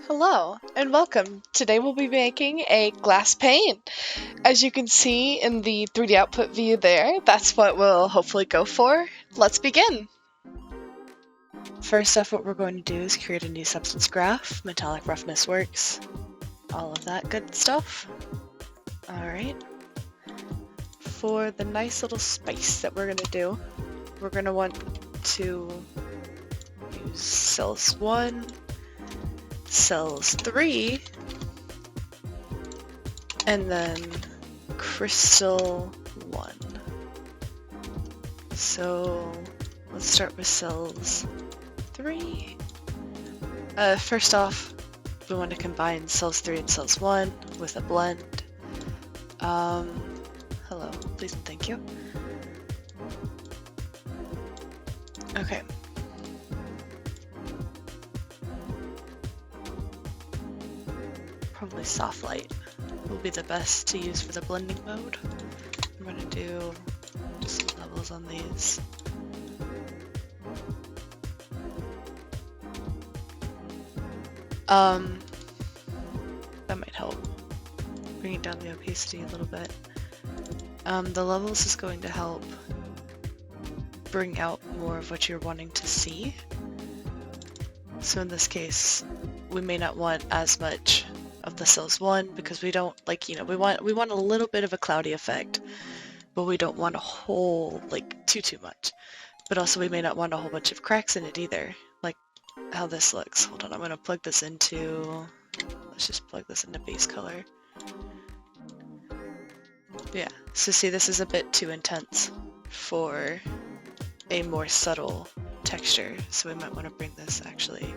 Hello and welcome. Today we'll be making a glass pane. As you can see in the 3D output view there, that's what we'll hopefully go for. Let's begin. First off, what we're going to do is create a new substance graph, metallic roughness works, all of that good stuff. Alright. For the nice little space that we're going to do, we're going to want to use cells 1, cells 3, and then crystal 1. So let's start with cells 3. First off, we want to combine cells 3 and cells 1 with a blend. Hello, please and thank you. Okay. Probably soft light will be the best to use for the blending mode. I'm going to do some levels on these. That might help. Bringing down the opacity a little bit. The levels is going to help bring out more of what you're wanting to see. So in this case, we may not want as much of the cells 1 because we don't we want a little bit of a cloudy effect, but we don't want a whole too much. But also we may not want a whole bunch of cracks in it either, like how this looks. Hold on, I'm gonna plug this into, let's just plug this into base color. Yeah, so see, this is a bit too intense for a more subtle texture, so we might want to bring this actually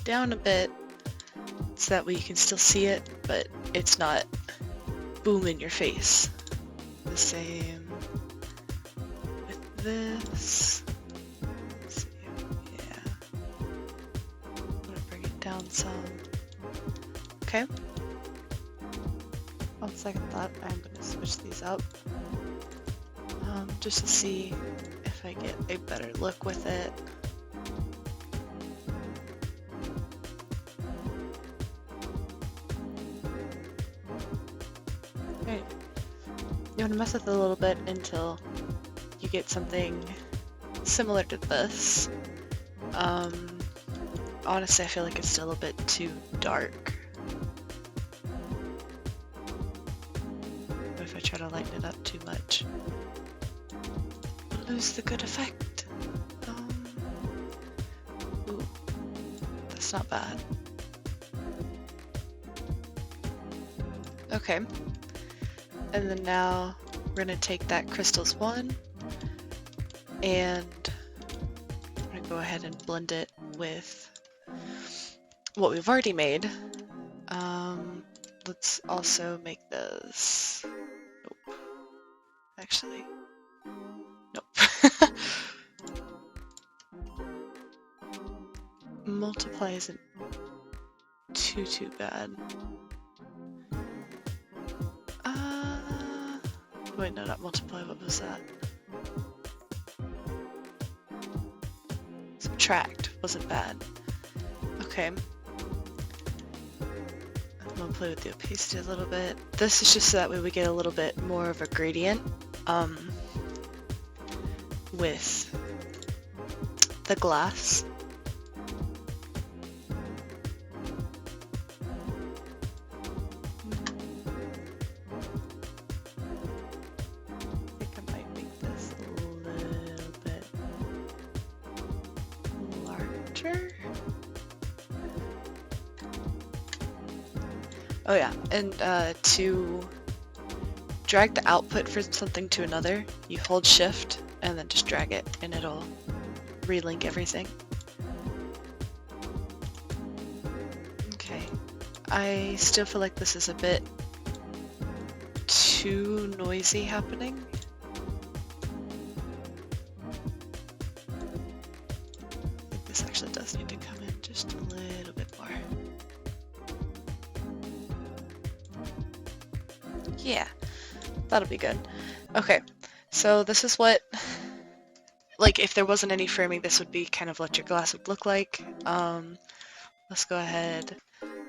down a bit so that way you can still see it, but it's not boom in your face. The same with this. Let's see. Yeah. I'm gonna bring it down some. Okay. On second thought, I'm gonna switch these up. Just to see if I get a better look with it. Right. You want to mess with it a little bit until you get something similar to this. Honestly, I feel like it's still a bit too dark. But if I try to lighten it up too much, we'll lose the good effect. Ooh, that's not bad. Okay. And then now we're going to take that crystals 1 and I'm going to go ahead and blend it with what we've already made. Let's also make this... Nope. Actually, nope. Multiply isn't too bad. Wait, no, not multiply, what was that? Subtract wasn't bad. Okay. I'm gonna play with the opacity a little bit. This is just so that way we get a little bit more of a gradient with the glass. Oh yeah, and to drag the output from something to another, you hold shift and then just drag it and it'll relink everything. Okay, I still feel like this is a bit too noisy happening. I think this actually does need to come in just a little bit more. Yeah, that'll be good. Okay, so this is what, like, if there wasn't any framing, this would be kind of what your glass would look like. Let's go ahead,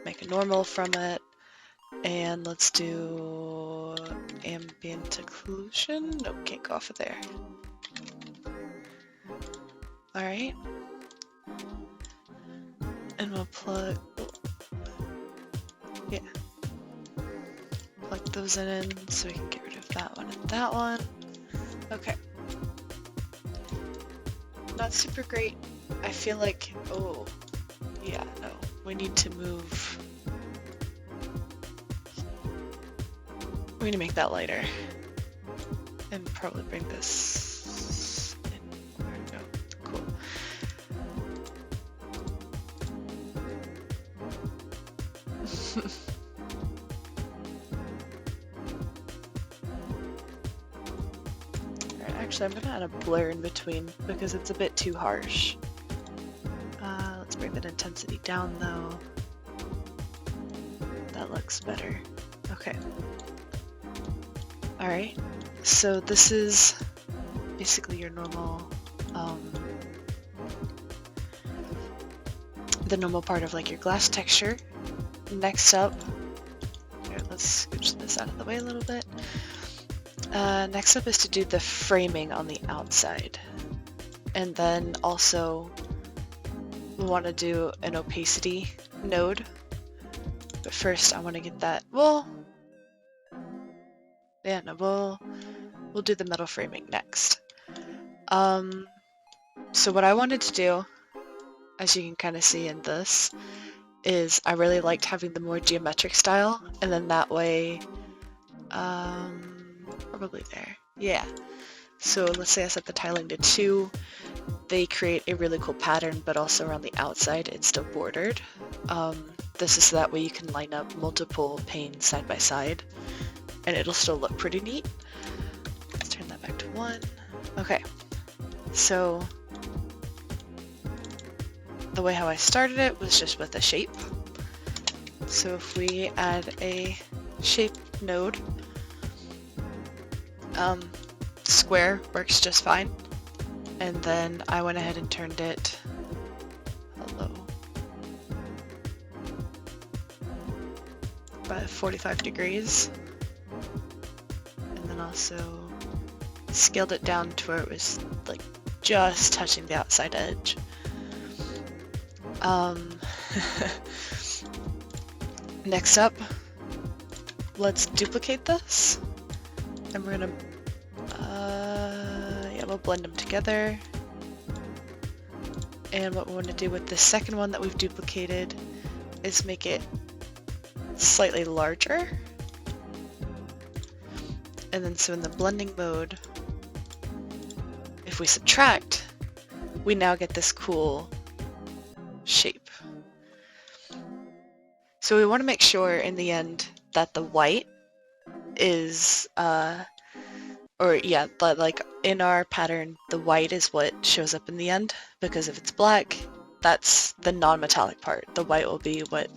make a normal from it, and let's do ambient occlusion. Nope, can't go off of there. Alright. And we'll plug, yeah, plug those in so we can get rid of that one and that one. Okay. Not super great. I feel like, oh, yeah, no, we need to move. We need to make that lighter. And probably bring this in. There we go. Cool. Alright, actually I'm gonna add a blur in between because it's a bit too harsh. Let's bring that intensity down though. That looks better. Okay. Alright, so this is basically your normal, the normal part of like your glass texture. Next up, here, let's scooch this out of the way a little bit. Next up is to do the framing on the outside. And then also we want to do an opacity node. But first I want to get that, well, yeah, no, we'll do the metal framing next. So what I wanted to do, as you can kind of see in this, is I really liked having the more geometric style, and then that way, probably there, yeah. So let's say I set the tiling to 2, they create a really cool pattern, but also around the outside it's still bordered. This is so that way you can line up multiple panes side by side, and it'll still look pretty neat. Let's turn that back to 1. Okay, so the way how I started it was just with a shape. So if we add a shape node, square works just fine. And then I went ahead and turned it, hello, by 45 degrees. And then also scaled it down to where it was like just touching the outside edge. Next up, let's duplicate this, and we're gonna, yeah, we'll blend them together. And what we want to do with the second one that we've duplicated is make it slightly larger. And then so in the blending mode, if we subtract, we now get this cool shape. So we want to make sure in the end that the white is, or yeah, but like in our pattern, the white is what shows up in the end, because if it's black, that's the non-metallic part. The white will be what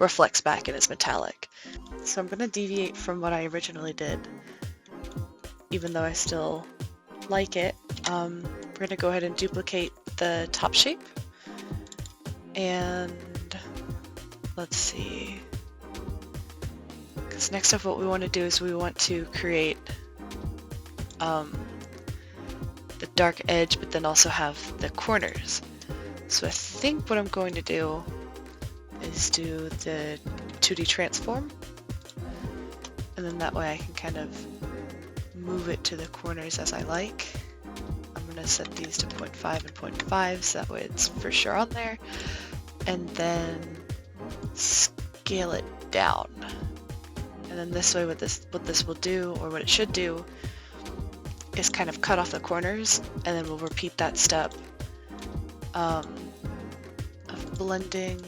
reflects back and is metallic. So I'm going to deviate from what I originally did, even though I still like it. We're going to go ahead and duplicate the top shape, and let's see, because next up what we want to do is we want to create the dark edge, but then also have the corners. So I think what I'm going to do is do the 2D transform, and then that way I can kind of move it to the corners as I like. I'm going to set these to 0.5 and 0.5 so that way it's for sure on there, and then scale it down. And then this way what this will do, or what it should do, is kind of cut off the corners, and then we'll repeat that step of blending,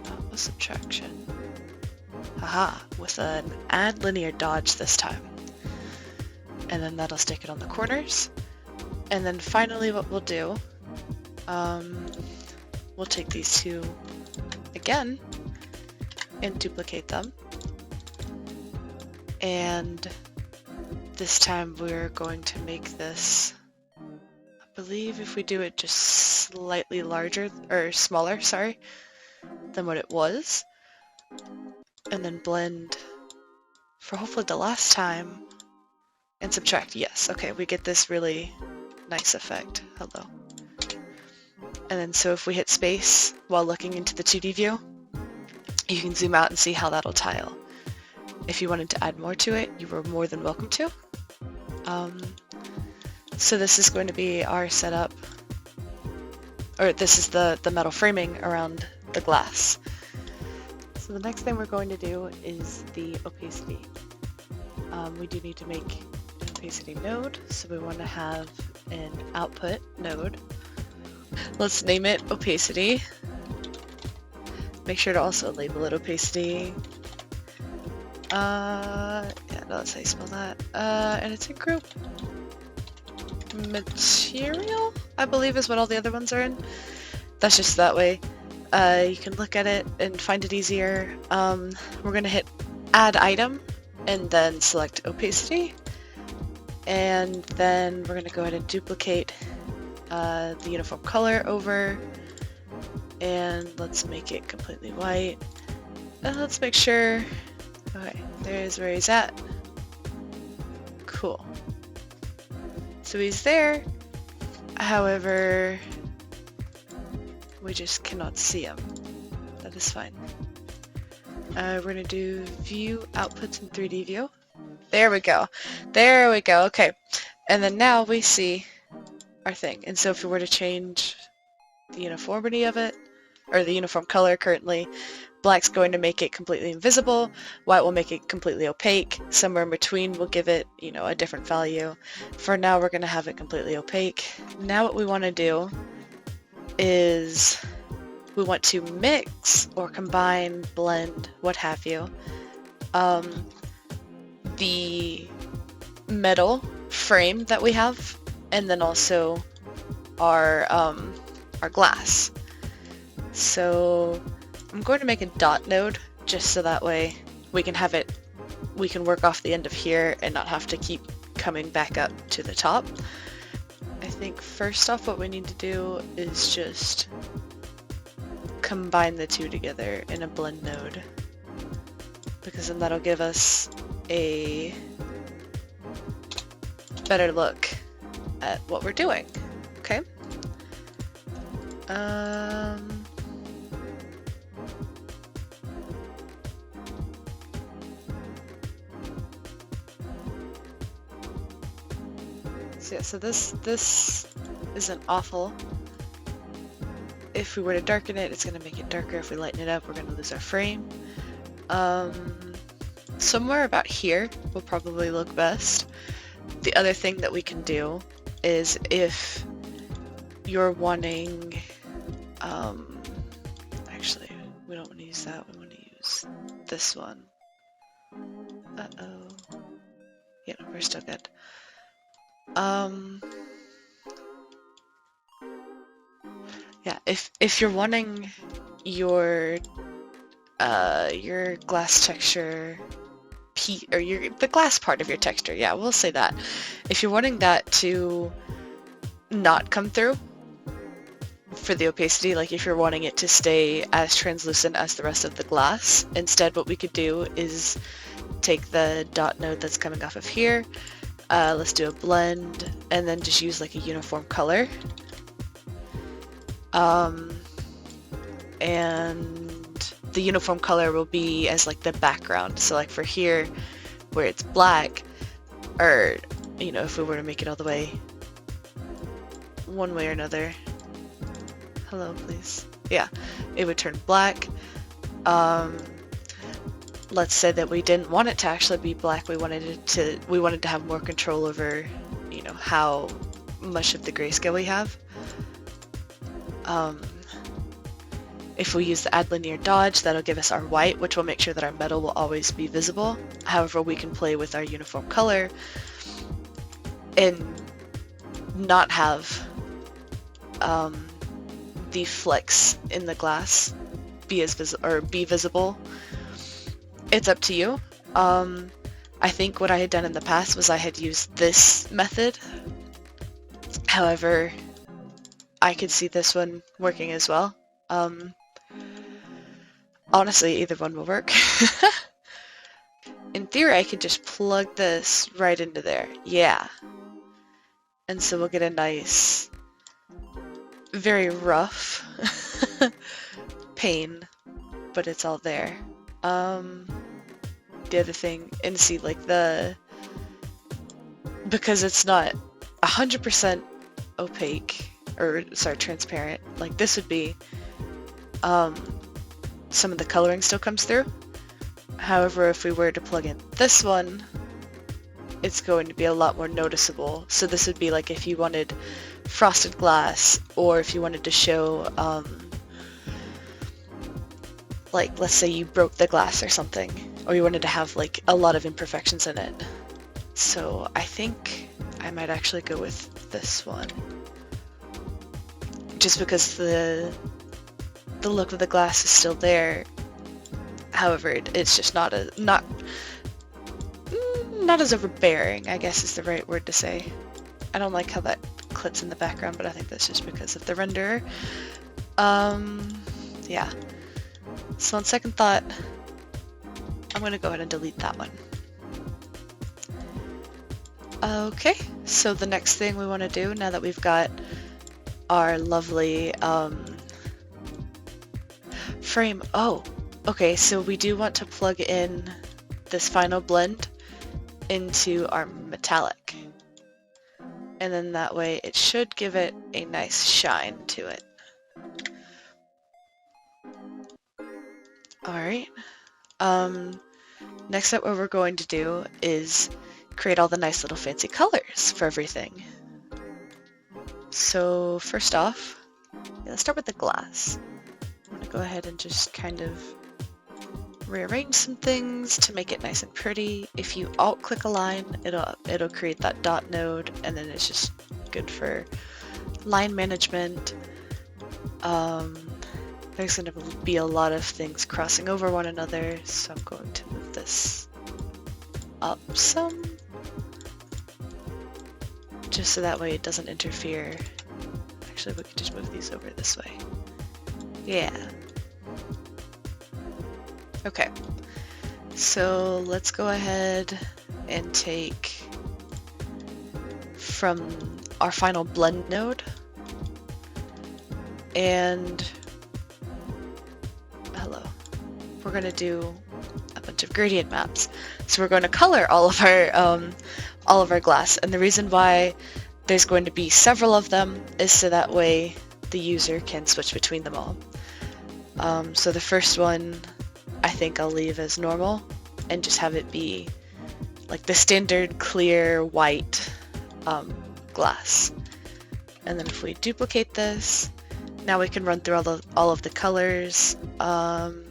not with subtraction, haha, with an add linear dodge this time. And then that'll stick it on the corners. And then finally what we'll do, we'll take these two again and duplicate them. And this time we're going to make this, I believe if we do it just slightly larger, or smaller, sorry, than what it was. And then blend for hopefully the last time and subtract. Yes, okay, we get this really nice effect. Hello. And then so if we hit space while looking into the 2D view, you can zoom out and see how that'll tile. If you wanted to add more to it, you were more than welcome to. So this is going to be our setup, or this is the metal framing around the glass. So the next thing we're going to do is the opacity. We do need to make an opacity node, so we want to have an output node. Let's name it opacity. Make sure to also label it opacity. Yeah, no, that's how you spell that. And it's a group material, I believe is what all the other ones are in. That's just that way. You can look at it and find it easier. We're gonna hit add item and then select opacity. And then we're gonna go ahead and duplicate the uniform color over, and let's make it completely white. And let's make sure, okay, there's where he's at. Cool. So he's there, however, we just cannot see him. That is fine. We're gonna do view outputs in 3D view. There we go. There we go. Okay. And then now we see our thing. And so if we were to change the uniformity of it, or the uniform color currently, black's going to make it completely invisible, white will make it completely opaque, somewhere in between we'll give it, you know, a different value. For now we're going to have it completely opaque. Now what we want to do is we want to mix or combine, blend, what have you, the metal frame that we have, and then also our glass. So I'm going to make a dot node just so that way we can have it, we can work off the end of here and not have to keep coming back up to the top. I think first off what we need to do is just combine the two together in a blend node, because then that'll give us a better look at what we're doing. Okay. So yeah, so this isn't awful. If we were to darken it, it's going to make it darker. If we lighten it up, we're going to lose our frame. Somewhere about here will probably look best. The other thing that we can do is if you're wanting, actually, we don't want to use that, we want to use this one. Uh-oh. Yeah, no, we're still good. Yeah, if you're wanting your glass texture or the glass part of your texture, yeah, we'll say that. If you're wanting that to not come through for the opacity, like if you're wanting it to stay as translucent as the rest of the glass, instead what we could do is take the dot node that's coming off of here, let's do a blend, and then just use like a uniform color. And the uniform color will be as like the background. So like for here, where it's black, or, you know, if we were to make it all the way one way or another, hello please, yeah, it would turn black. Let's say that we didn't want it to actually be black, we wanted to have more control over, you know, how much of the grayscale we have. If we use the add linear dodge, that'll give us our white, which will make sure that our metal will always be visible. However, we can play with our uniform color and not have the flecks in the glass be visible. It's up to you. I think what I had done in the past was I had used this method. However, I could see this one working as well. Honestly, either one will work. In theory, I could just plug this right into there. Yeah. And so we'll get a nice, very rough pane, but it's all there. The other thing, and see, like because it's not 100% opaque, or sorry, transparent, like this would be, some of the coloring still comes through. However, if we were to plug in this one, it's going to be a lot more noticeable. So this would be like if you wanted frosted glass, or if you wanted to show, like, let's say you broke the glass or something, or you wanted to have like a lot of imperfections in it. So I think I might actually go with this one, just because the look of the glass is still there. However, it's just not as overbearing, I guess is the right word to say. I don't like how that clips in the background, but I think that's just because of the renderer. Yeah. So on second thought, I'm going to go ahead and delete that one. Okay, so the next thing we want to do, now that we've got our lovely frame... Oh, okay, so we do want to plug in this final blend into our metallic. And then that way it should give it a nice shine to it. Alright. Next up, what we're going to do is create all the nice little fancy colors for everything. So first off, let's start with the glass. I'm going to go ahead and just kind of rearrange some things to make it nice and pretty. If you alt-click a line, it'll create that dot node, and then it's just good for line management. There's going to be a lot of things crossing over one another, so I'm going to move this up some, just so that way it doesn't interfere. Actually, we can just move these over this way. Yeah. Okay, so let's go ahead and take from our final blend node, and we're going to do a bunch of gradient maps. So we're going to color all of our glass, and the reason why there's going to be several of them is so that way the user can switch between them all. So the first one I think I'll leave as normal and just have it be like the standard clear white glass. And then if we duplicate this, now we can run through all of the colors. Hello.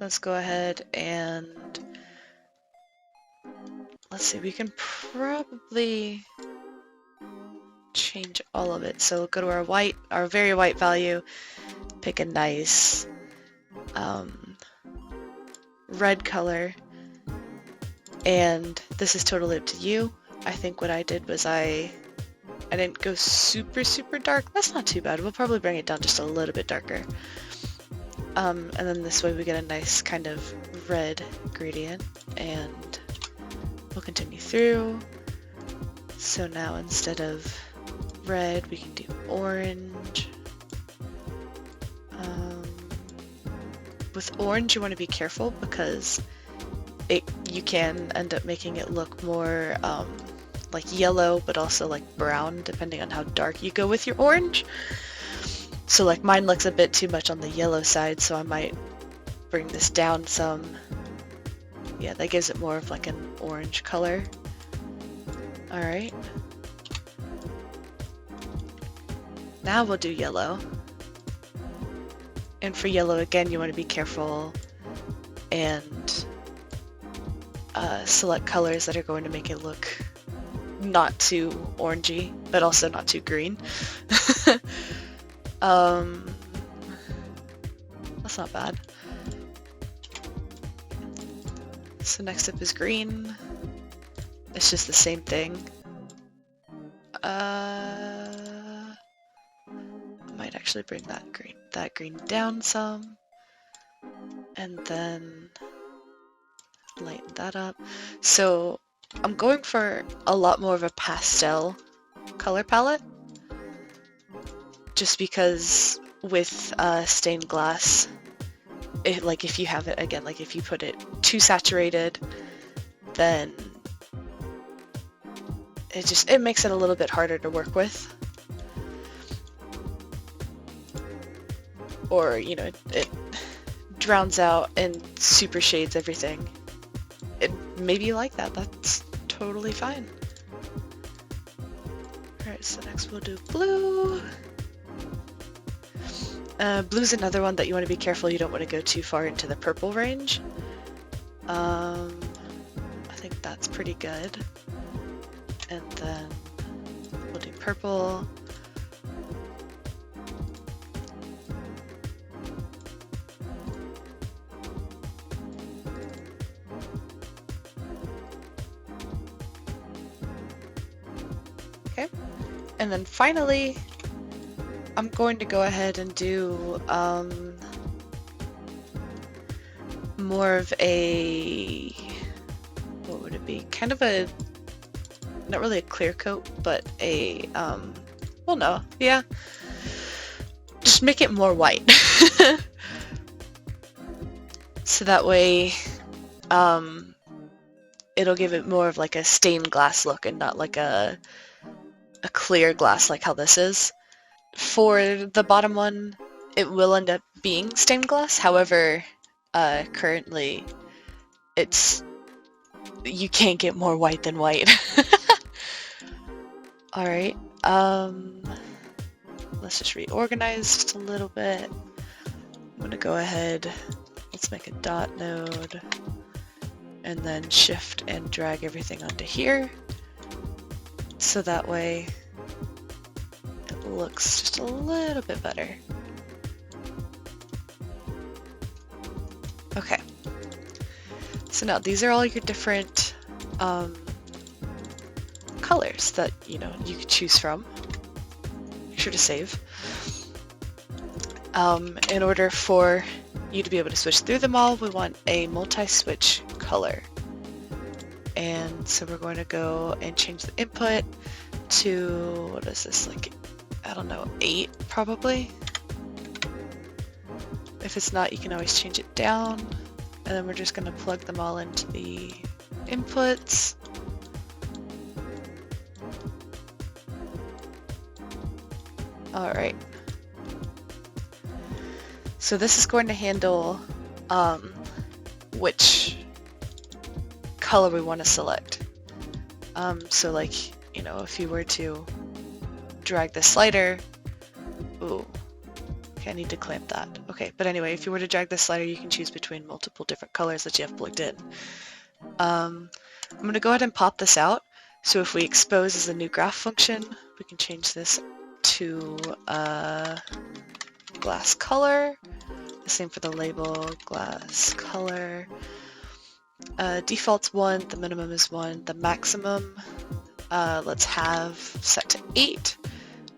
Let's go ahead and let's see, we can probably change all of it. So go to our white, our very white value, pick a nice red color, and this is totally up to you. I think what I did was I didn't go super dark. That's not too bad. We'll probably bring it down just a little bit darker. And then this way we get a nice kind of red gradient, and we'll continue through. So now instead of red, we can do orange. With orange, you want to be careful because you can end up making it look more like yellow, but also like brown, depending on how dark you go with your orange. So like mine looks a bit too much on the yellow side, so I might bring this down some. Yeah, that gives it more of like an orange color. Alright. Now we'll do yellow. And for yellow, again, you want to be careful and select colors that are going to make it look not too orangey, but also not too green. That's not bad. So next up is green. It's just the same thing. might actually bring that green down some, and then lighten that up. So I'm going for a lot more of a pastel color palette, just because with stained glass, like if you have it again, like if you put it too saturated, then it makes it a little bit harder to work with. Or, you know, it drowns out and super shades everything. Maybe you like that, that's totally fine. Alright, so next we'll do blue. Blue's another one that you want to be careful you don't want to go too far into the purple range. I think that's pretty good. And then we'll do purple. Okay, and then finally, I'm going to go ahead and do more of a, what would it be? Kind of a, not really a clear coat, but a, well no, yeah. Just make it more white. So that way, it'll give it more of like a stained glass look and not like a clear glass like how this is. For the bottom one, it will end up being stained glass. However, currently, you can't get more white than white. Alright, let's just reorganize just a little bit. I'm gonna go ahead, let's make a dot node, and then shift and drag everything onto here. So that way, it looks just a little bit better. Okay. So now these are all your different colors that, you know, you could choose from. Make sure to save. In order for you to be able to switch through them all, we want a multi-switch color. And so we're going to go and change the input to, what is this, like, I don't know, 8 probably? If it's not, you can always change it down. And then we're just going to plug them all into the inputs. Alright. So this is going to handle which color we want to select. So like, you know, if you were to drag the slider, ooh, okay, I need to clamp that. Okay, but anyway, if you were to drag the slider, you can choose between multiple different colors that you have plugged in. I'm going to go ahead and pop this out. So if we expose as a new graph function, we can change this to glass color. The same for the label, glass color. Default's 1, the minimum is 1, the maximum let's have set to 8.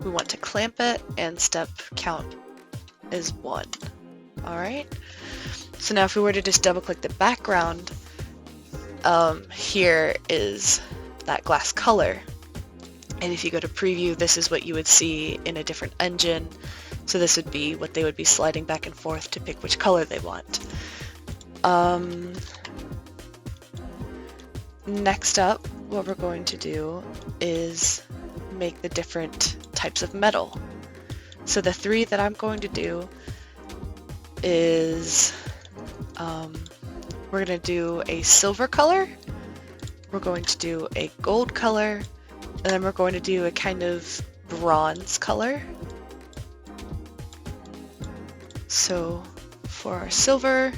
We want to clamp it, and step count is 1. Alright, so now if we were to just double click the background, here is that glass color. And if you go to preview, this is what you would see in a different engine. So this would be what they would be sliding back and forth to pick which color they want. Next up, what we're going to do is make the different types of metal. So the 3 that I'm going to do is we're going to do a silver color, we're going to do a gold color, and then we're going to do a kind of bronze color. So for our silver,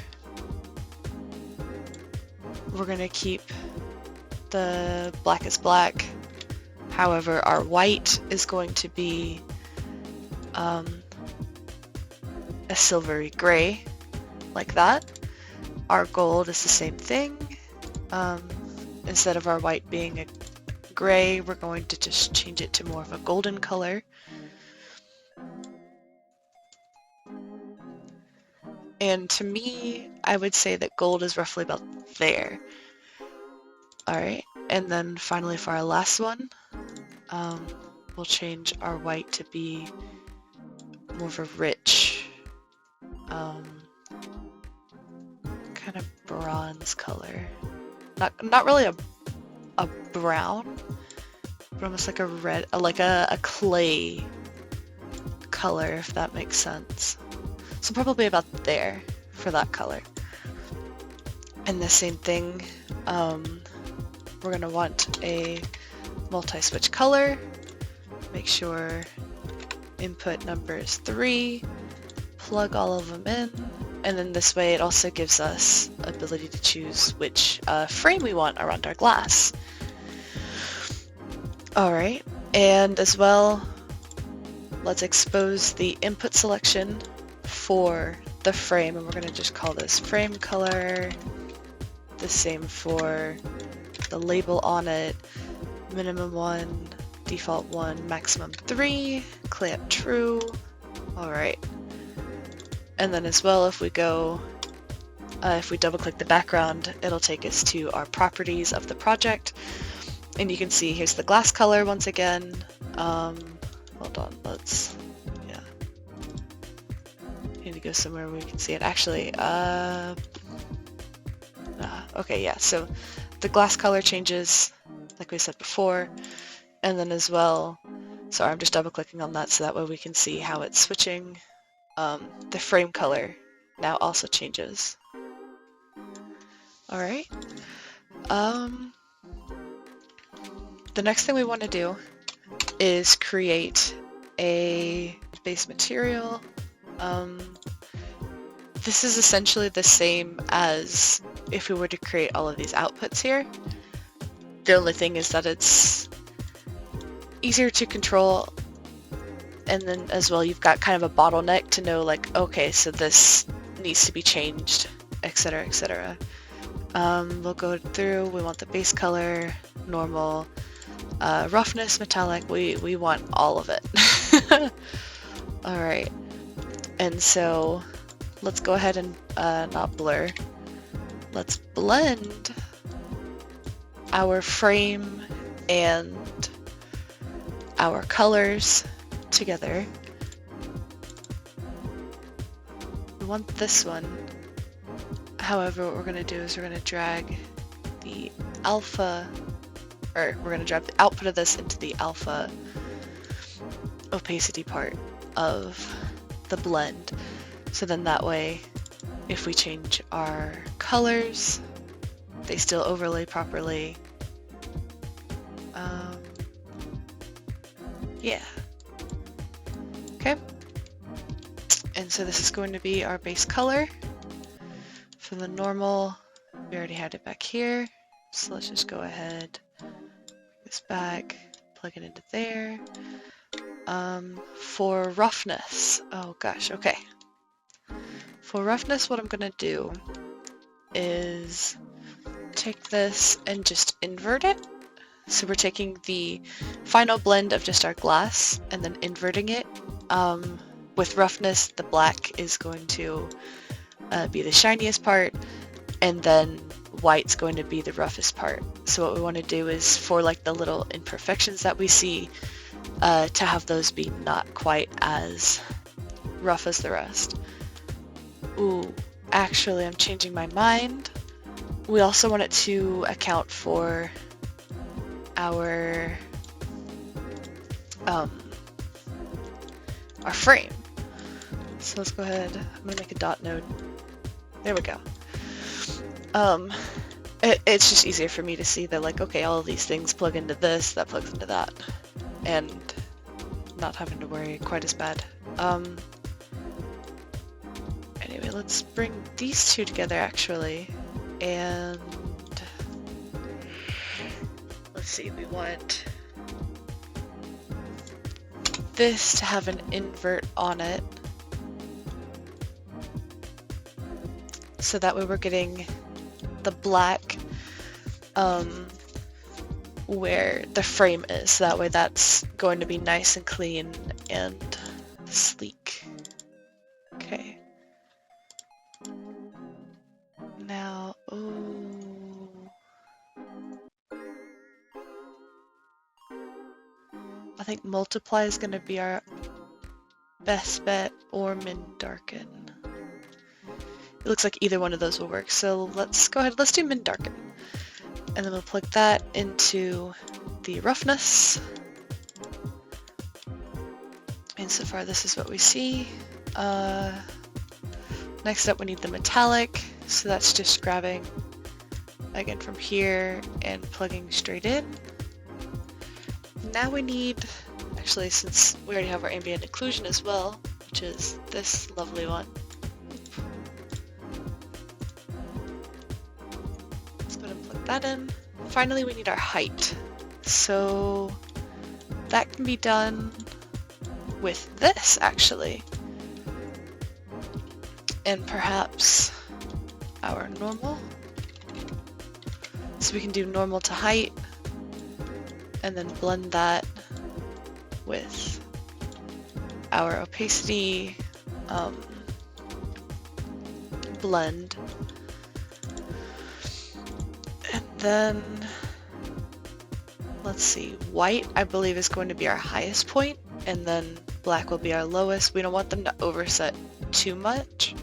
we're going to keep the black is black. However, our white is going to be a silvery gray, like that. Our gold is the same thing. Instead of our white being a gray, we're going to just change it to more of a golden color. And to me, I would say that gold is roughly about there. Alright, and then finally for our last one, we'll change our white to be more of a rich, kind of bronze color. Not really a brown, but almost like a red, like a clay color, if that makes sense. So probably about there for that color. And the same thing, we're gonna want a multi-switch color. Make sure input number is 3, plug all of them in, and then this way it also gives us ability to choose which frame we want around our glass. Alright, and as well, let's expose the input selection for the frame, and we're going to just call this frame color. The same for the label on it, minimum 1, default 1, maximum 3, clamp true. Alright. And then as well, if we go, if we double click the background, it'll take us to our properties of the project. And you can see here's the glass color once again. Hold on, yeah. Need to go somewhere where we can see it. Actually, okay, yeah, so the glass color changes, like we said before, and then as well, sorry, I'm just double clicking on that so that way we can see how it's switching. The frame color now also changes. Alright. The next thing we want to do is create a base material. This is essentially the same as if we were to create all of these outputs here. The only thing is that it's easier to control, and then as well you've got kind of a bottleneck to know, like, okay, so this needs to be changed, etc, etc. We'll go through, we want the base color, normal, roughness, metallic, we want all of it. Alright, and so let's go ahead and not blur. Let's blend our frame and our colors together. We want this one. However, what we're going to do is we're going to drag the alpha, or we're going to drag the output of this into the alpha opacity part of the blend. So then that way, if we change our colors, they still overlay properly. Yeah. Okay. And so this is going to be our base color. For the normal, we already had it back here. So let's just go ahead, bring this back, plug it into there. For roughness, oh gosh, okay. For roughness, what I'm gonna do is take this and just invert it. So we're taking the final blend of just our glass and then inverting it. With roughness, the black is going to be the shiniest part, and then white's going to be the roughest part. So what we want to do is for like the little imperfections that we see, to have those be not quite as rough as the rest. Ooh, actually I'm changing my mind. We also want it to account for our frame. So let's go ahead, I'm gonna make a dot node. There we go. It's just easier for me to see that, like, okay, all of these things plug into this, that plugs into that, and not having to worry quite as bad. Anyway, let's bring these two together actually, and let's see, we want this to have an invert on it, so that way we're getting the black where the frame is, so that way that's going to be nice and clean and sleek. Okay. think multiply is going to be our best bet, or min darken. It looks like either one of those will work, so let's go ahead, let's do min darken. And then we'll plug that into the roughness. And so far this is what we see. Next up we need the metallic, so that's just grabbing again from here and plugging straight in. Now we need, actually since we already have our ambient occlusion as well, which is this lovely one. Let's go ahead and plug that in. Finally we need our height. So that can be done with this actually. And perhaps our normal. So we can do normal to height and then blend that with our opacity blend. And then let's see, white I believe is going to be our highest point, and then black will be our lowest. We don't want them to overset too much,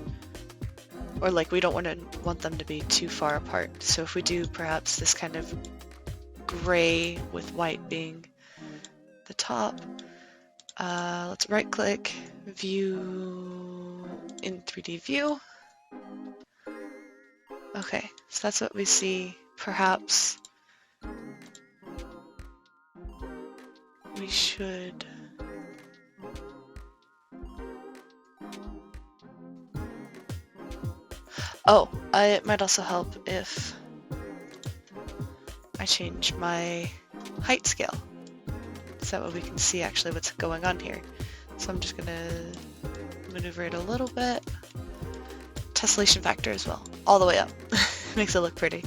or like we don't want them to be too far apart. So if we do perhaps this kind of gray with white being the top, let's right click, view in 3D view. Okay, so that's what we see. Perhaps we should it might also help if I change my height scale, so that way we can see actually what's going on here. So I'm just gonna maneuver it a little bit. Tessellation factor as well, all the way up. Makes it look pretty.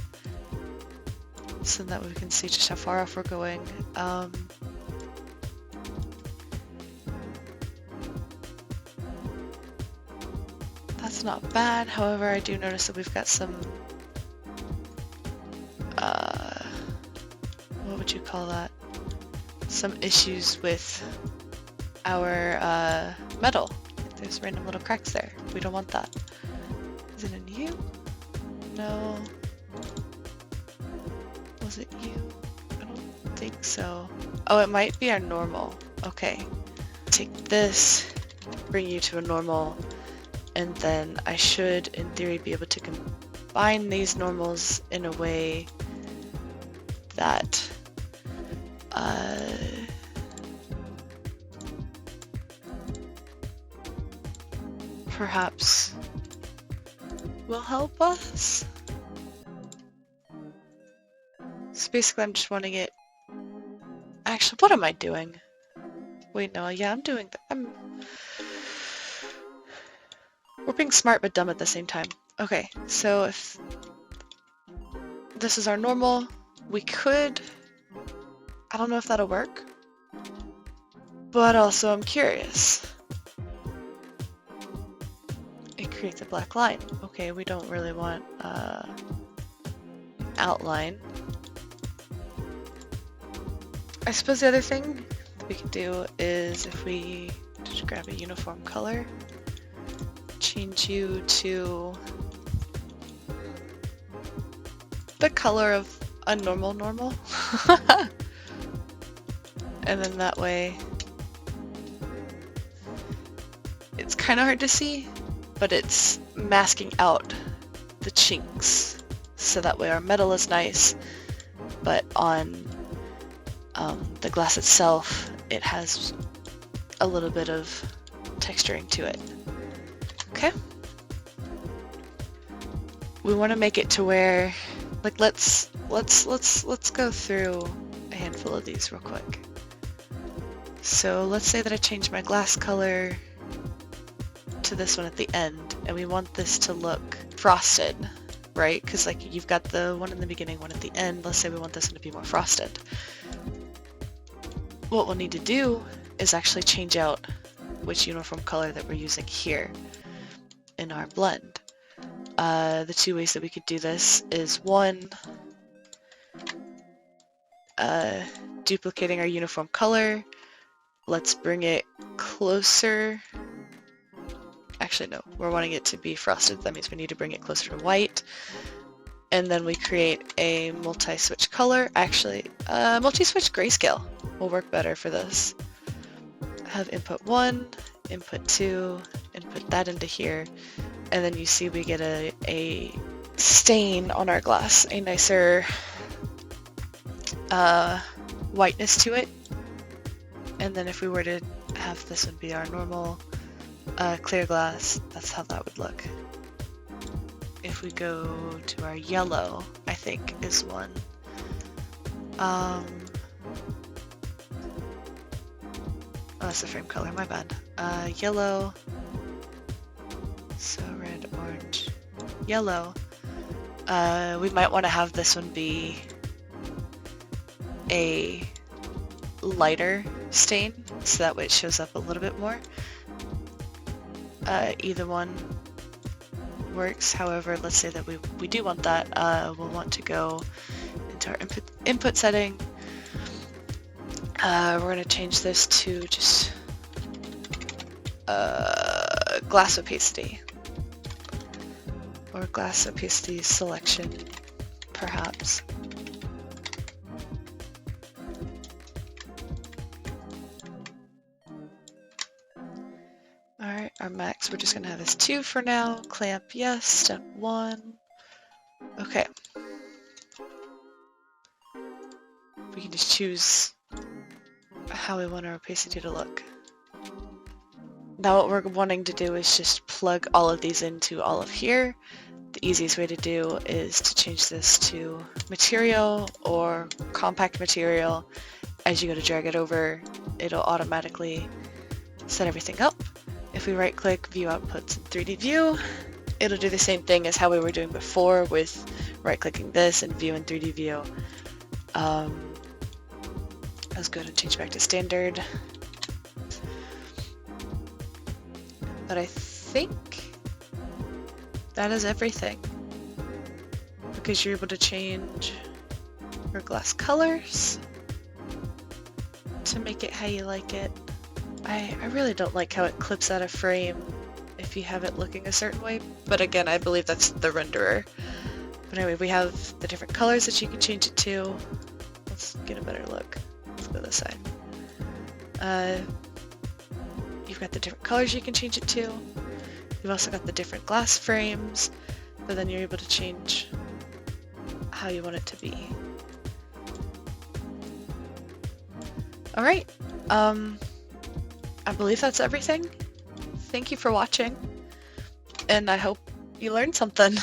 So that way we can see just how far off we're going. That's not bad, however I do notice that we've got some, what would you call that? Some issues with our metal. There's random little cracks there. We don't want that. Is it in you? No. Was it you? I don't think so. Oh, it might be our normal. Okay. Take this, bring you to a normal, and then I should, in theory, be able to combine these normals in a way that perhaps will help us. So basically I'm just wanting it... Actually, what am I doing? Wait, no, yeah, I'm doing that. We're being smart but dumb at the same time. Okay, so if this is our normal, we could... I don't know if that'll work, but also I'm curious. It creates a black line. Okay, we don't really want outline. I suppose the other thing that we could do is if we just grab a uniform color, change you to the color of a normal. And then that way it's kind of hard to see, but it's masking out the chinks, so that way our metal is nice, but on the glass itself it has a little bit of texturing to it. Okay, we want to make it to where, like, let's go through a handful of these real quick. So let's say that I change my glass color to this one at the end, and we want this to look frosted, right? Because like you've got the one in the beginning, one at the end. Let's say we want this one to be more frosted. What we'll need to do is actually change out which uniform color that we're using here in our blend. The two ways that we could do this is one, duplicating our uniform color, let's bring it closer. Actually, no, we're wanting it to be frosted. That means we need to bring it closer to white. And then we create a multi-switch color. Actually, multi-switch grayscale will work better for this. Have input 1, input 2, input that into here, and then you see we get a stain on our glass, a nicer whiteness to it. And then if we were to have this one be our normal clear glass, that's how that would look. If we go to our yellow, I think is one. Oh, that's the frame color, my bad. Yellow. So red, orange, yellow. We might want to have this one be a lighter stain, so that way it shows up a little bit more. Either one works. However, let's say that we do want that. We'll want to go into our input setting. We're going to change this to just glass opacity, or glass opacity selection, perhaps. Alright, our max we're just going to have as 2 for now. Clamp, yes. Step 1. Okay. We can just choose how we want our opacity to look. Now what we're wanting to do is just plug all of these into all of here. The easiest way to do is to change this to material or compact material. As you go to drag it over, it'll automatically set everything up. If we right click view outputs in 3D view, it'll do the same thing as how we were doing before with right clicking this and view in 3D view. Let's go ahead and change back to standard. But I think that is everything, because you're able to change your glass colors to make it how you like it. I really don't like how it clips out of frame if you have it looking a certain way, but again, I believe that's the renderer. But anyway, we have the different colors that you can change it to. Let's get a better look. Let's go this side. You've got the different colors you can change it to. You've also got the different glass frames, but then you're able to change how you want it to be. Alright, I believe that's everything. Thank you for watching, and I hope you learned something.